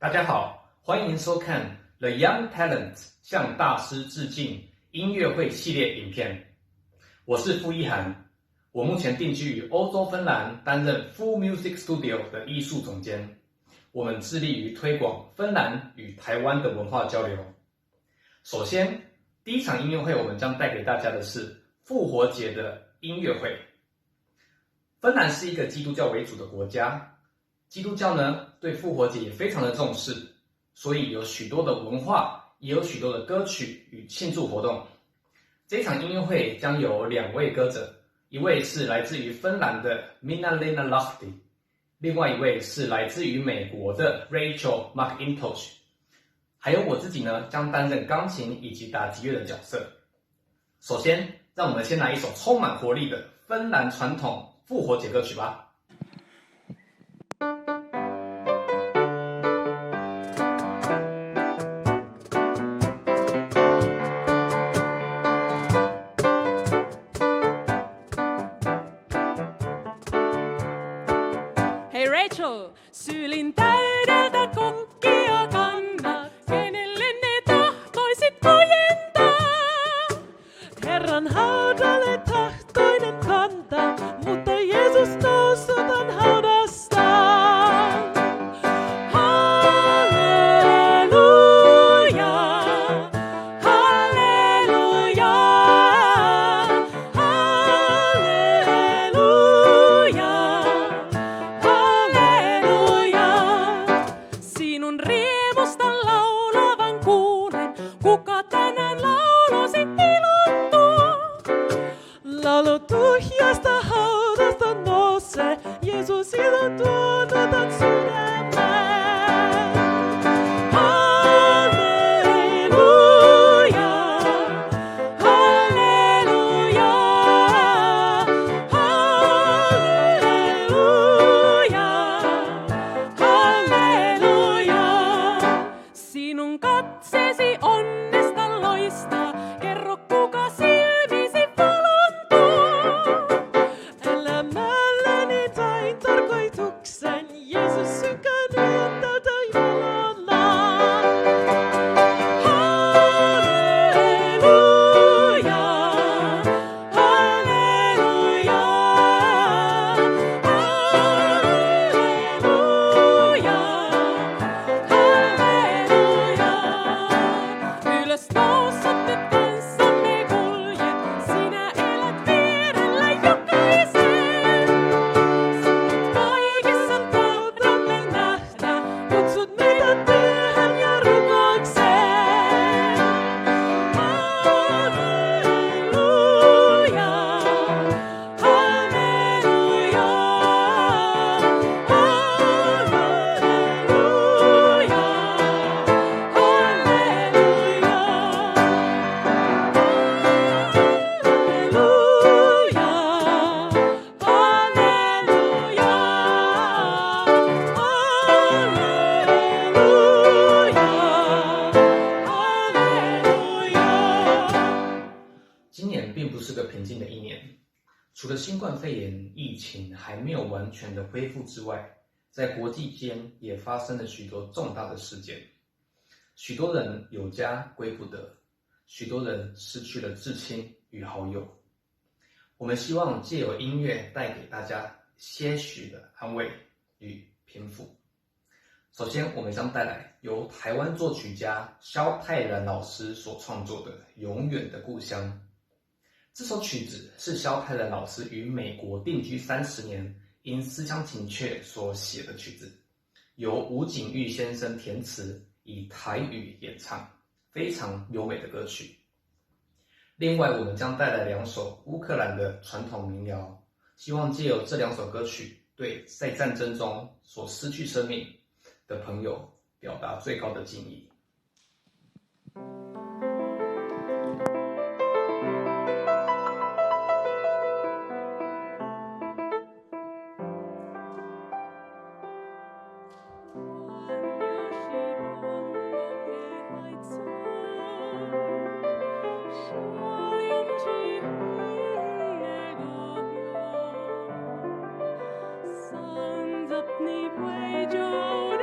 大家好，欢迎收看 The Young Talent 向大师致敬音乐会系列影片。我是傅一涵，我目前定居于欧洲芬兰，担任 Full Music Studio 的艺术总监。我们致力于推广芬兰与台湾的文化交流。首先，第一场音乐会我们将带给大家的是复活节的音乐会。芬兰是一个基督教为主的国家，基督教呢对复活节也非常的重视，所以有许多的文化，也有许多的歌曲与庆祝活动。这场音乐会将有2位歌者，一位是来自于芬兰的 Minna-Leena Lahti， 另外一位是来自于美国的 Rachel McIntosh， 还有我自己呢将担任钢琴以及打击乐的角色。首先，让我们先来一首充满活力的芬兰传统复活节歌曲吧。Hei Rachel, syylin täydeltä konkkia kanna, kenelle ne tahtoisit ojentaa? Herran haudalle tahtoinen kantaa, mutta Jeesus noussut on haudastaan. Halleluja, halleluja, halleluja. Halleluja, sinun riemusta laulavan kuulen, kuka tänään laulusi ilottuu. Laulu tyhjästä haudasta nousee, Jeesus ilottuu otat sydämeen. Halleluja, halleluja, halleluja. Halleluja, sinun katseesi onnesta loistaa, kerro kuka silmisi valontuu. Elämälläni tain tarkoituksen, Jeesus sykännyt tätä valollaan. Halleluja, halleluja, halleluja. Halleluja, ylös noussut nyt kanssamme kuljet, sinä elät vierellä jokaisen. Sinut kaikessa tahdomme nähdä, kutsut meitä työhön ja rukoukseen. Halleluja, halleluja, halleluja, halleluja. 今年并不是个平静的一年，除了新冠肺炎疫情还没有完全的恢复之外，在国际间也发生了许多重大的事件，许多人有家归不得，许多人失去了至亲与好友。我们希望借由音乐带给大家些许的安慰与平复。首先，我们将带来由台湾作曲家萧泰然老师所创作的《永远的故乡》。这首曲子是萧泰然老师于美国定居30年，因思乡情切所写的曲子，由吴景玉先生填词，以台语演唱，非常优美的歌曲。另外，我们将带来2首乌克兰的传统民谣，希望借由这2首歌曲，对在战争中所失去生命的朋友表达最高的敬意。Sons of Nipway Joe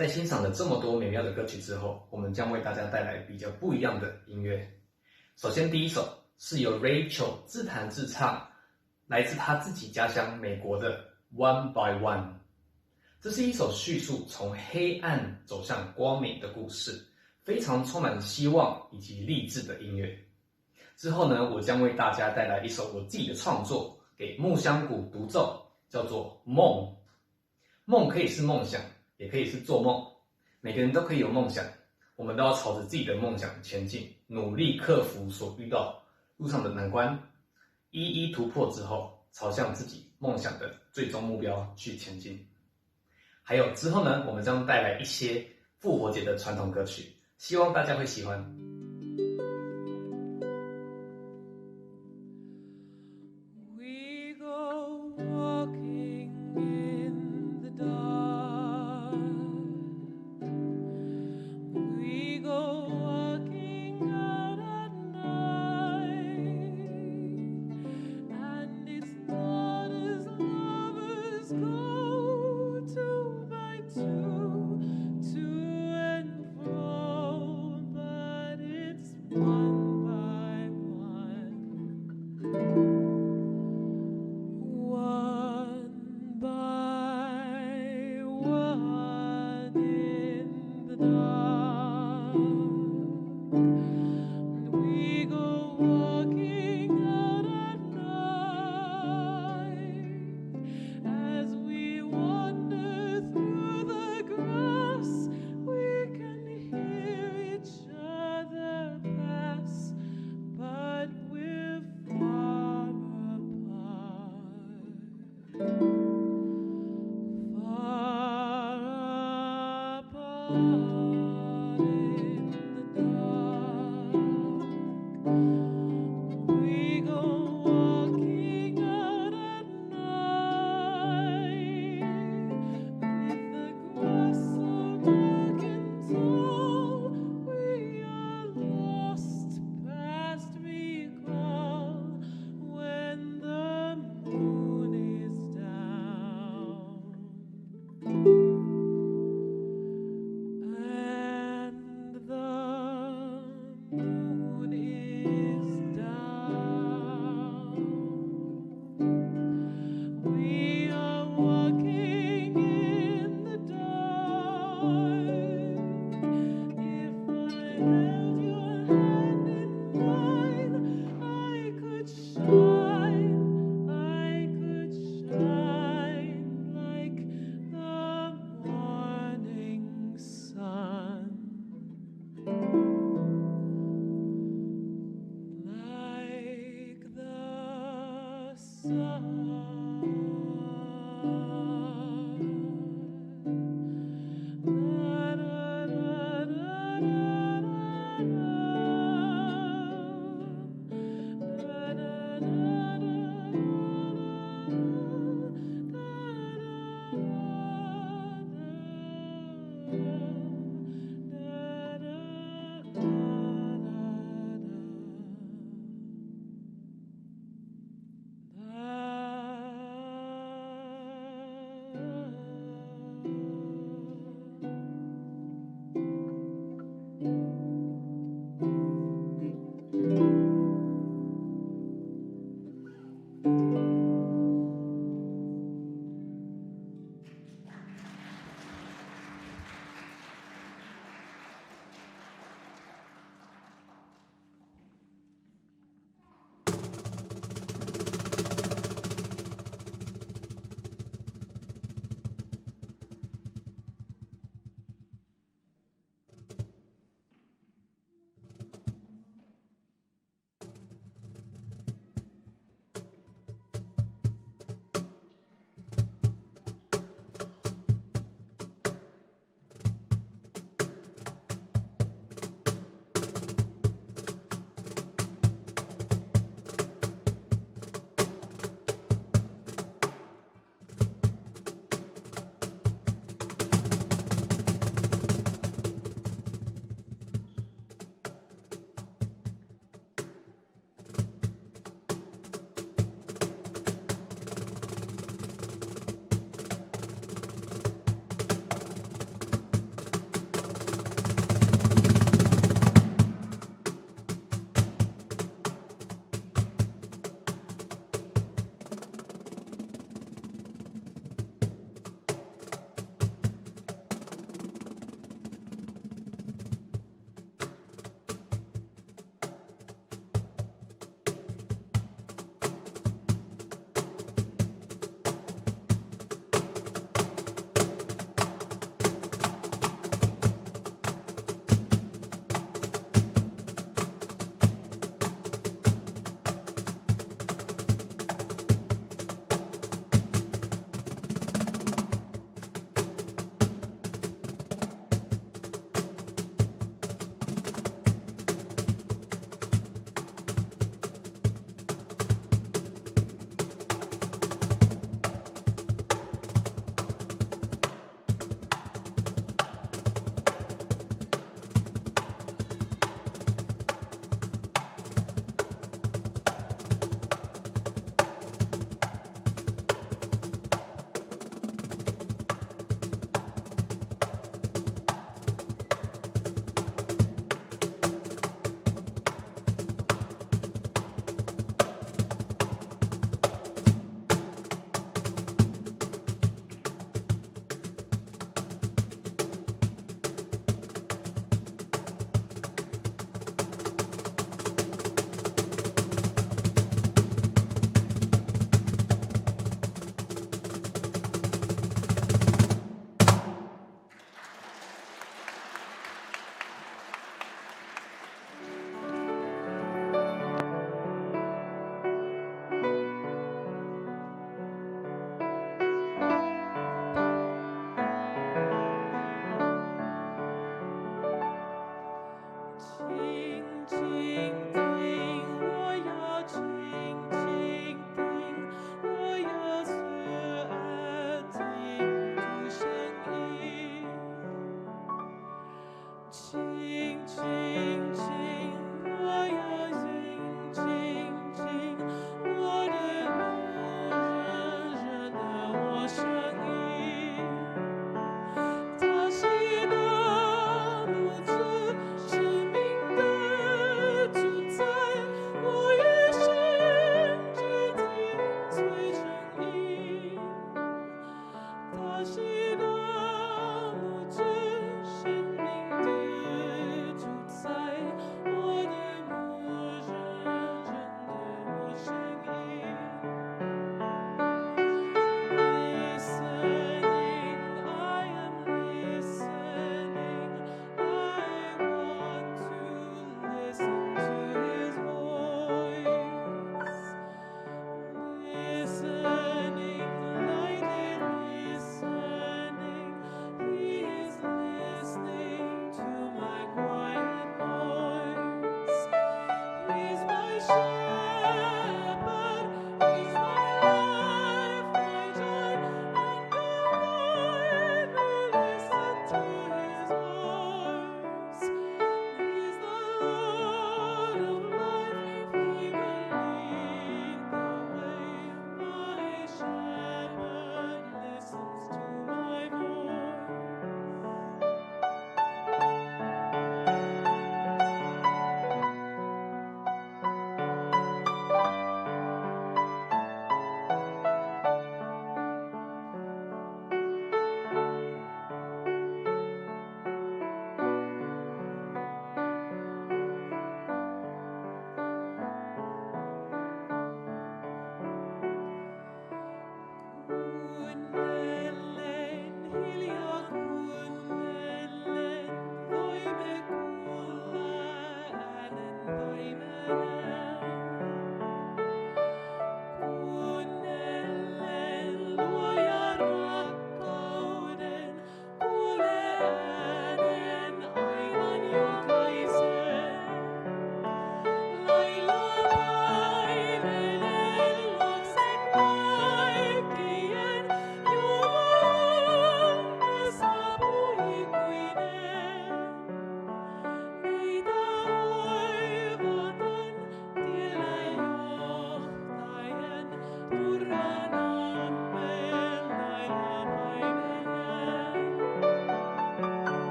在欣赏了这么多美妙的歌曲之后，我们将为大家带来比较不一样的音乐。首先，第一首是由 Rachel 自弹自唱，来自她自己家乡美国的 One by One。这是一首叙述从黑暗走向光明的故事，非常充满希望以及励志的音乐。之后呢，我将为大家带来一首我自己的创作，给木香鼓独奏，叫做《梦》。梦可以是梦想，也可以是做梦。每个人都可以有梦想，我们都要朝着自己的梦想前进，努力克服所遇到路上的难关，一一突破之后，朝向自己梦想的最终目标去前进。还有之后呢，我们将带来一些复活节的传统歌曲，希望大家会喜欢。We go walking in the dark. We go walking out at night, and it's not as lovers go two by two, to and fro, but it's one by one. One by one in the dark, and we go walking out at night. As we wander through the grass, we can hear each other pass, but we're far apart in the dark. We go walking out at night, with the grass so dark and tall. We are lost past recall when the moon is down.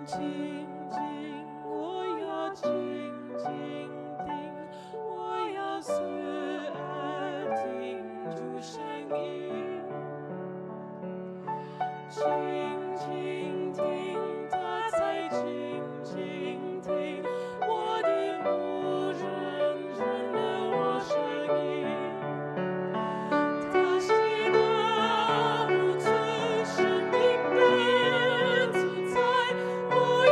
静静，我要静静听，我要侧耳听出声音。静静听，他在静静听，我的牧人认了我声音。他喜乐无存，生命本自在，我与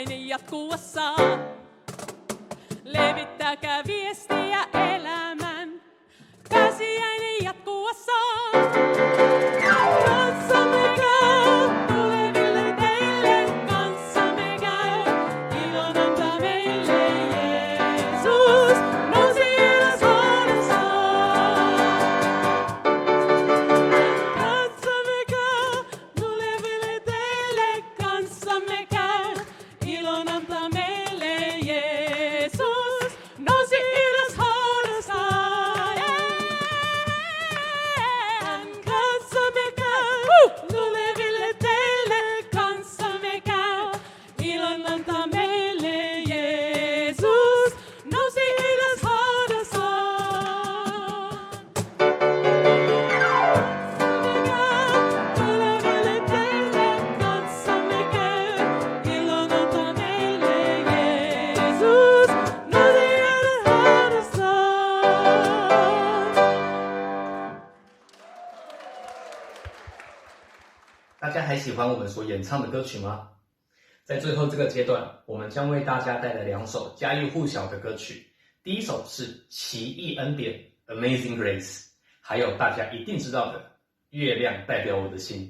pääsiäinen jatkuessaan. Levittäkää viestiä elämän, pääsiäinen jatkuessaan. Kanssamme käy, tuleville teille kanssamme käy. Ilon antaa meille Jeesus, nousi ylös huoneessaan. Kanssamme käy, tuleville teille kanssamme käy. Ilon antaa meille Jeesus, nousi ylös huoneessaan. Kanssamme käy, tuleville teille kanssamme käy. Ilon antaa meille Jeesus, nousi ylös huoneessaan. Tuleville teille kanssamme käy. Ilon antaa meille Jeesus, nousi ylös huoneessaan.大家还喜欢我们所演唱的歌曲吗？在最后这个阶段，我们将为大家带来2首家喻户晓的歌曲。第一首是《奇异恩典》（Amazing Grace），还有大家一定知道的《月亮代表我的心》。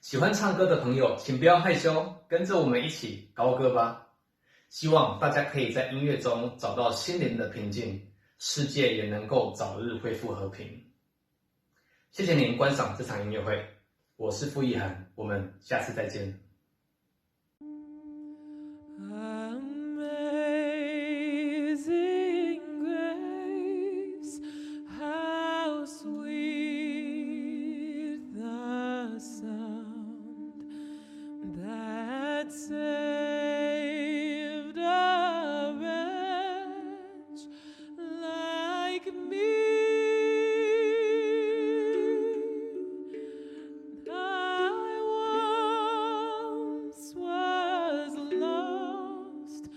喜欢唱歌的朋友，请不要害羞，跟着我们一起高歌吧。希望大家可以在音乐中找到心灵的平静，世界也能够早日恢复和平。谢谢您观赏这场音乐会，我是傅艺涵，我们下次再见。Amazing grace, how sweet the sound that saved a wretch like me. I once was lost,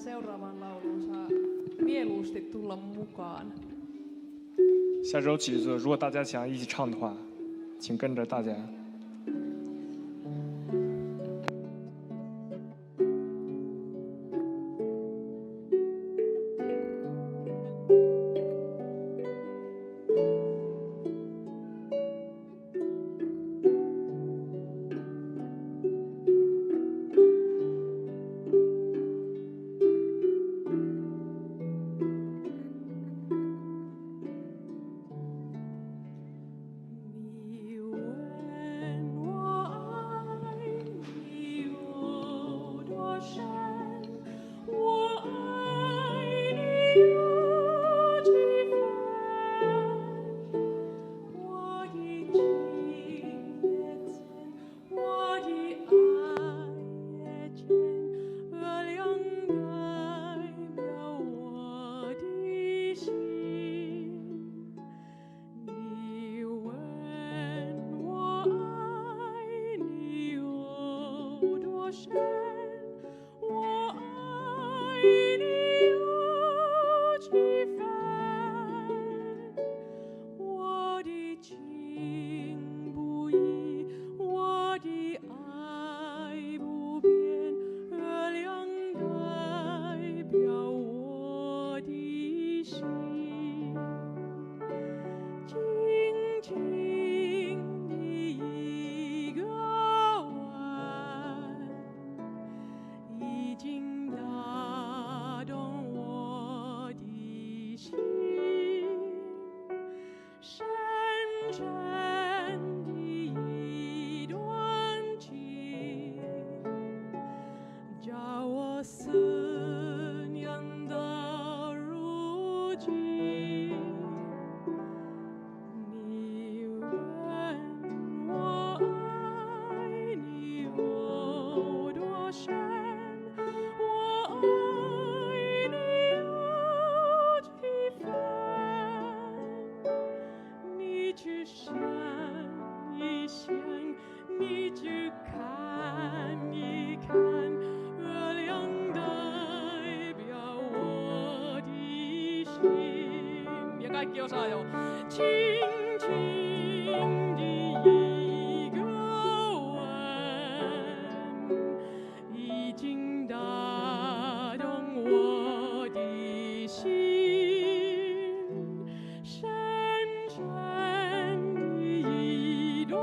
seuraavaan lauluun saa mieluusti tulla mukaan. 下首曲子，如果大家想一起唱的话，请跟着大家。你问我爱你有多深，我爱你有几分？我的情也真，我的爱也真，月亮代表我的心。你问我爱你有多深，我爱你有几分？我的情不移，我的爱不变，月亮代表我的心。轻轻的一个吻，已经打动我的心。深深的一段情，叫我思念到如今。你问我爱你有多深，我爱你有几分？你去想一想，你去看一看，月亮代表我的心。ja kaikki osaa jo. 轻轻的一个吻，已经打动我的心。深深的一段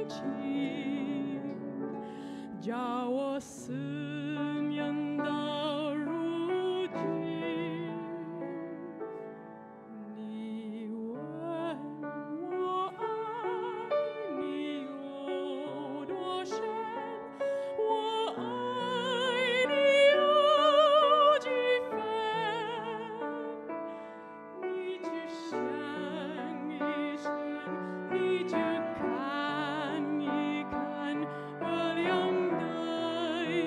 情，叫我思念到如今。你问我爱你有多深，我爱你有几分？你去想一想，你去看一看，月亮代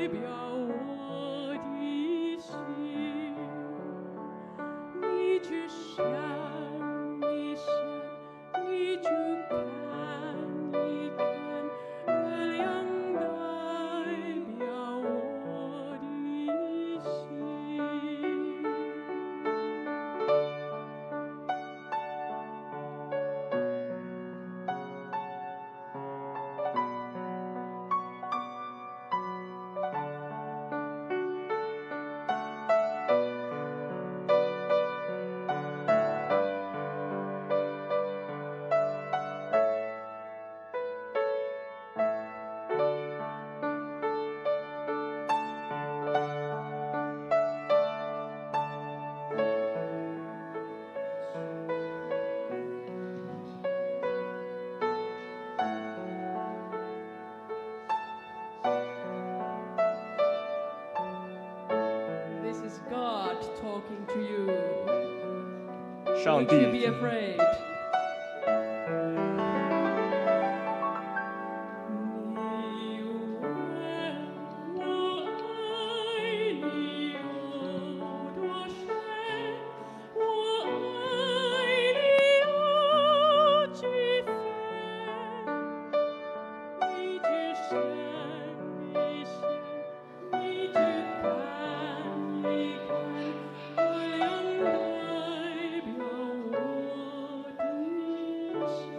表我的心。你去想一想，你去看一看，月亮代表我的心。This is God talking to you. 上 Don't you be 帝 afraid. 你问我爱你有多深，我爱你有几分？你去想一想，你去看一想。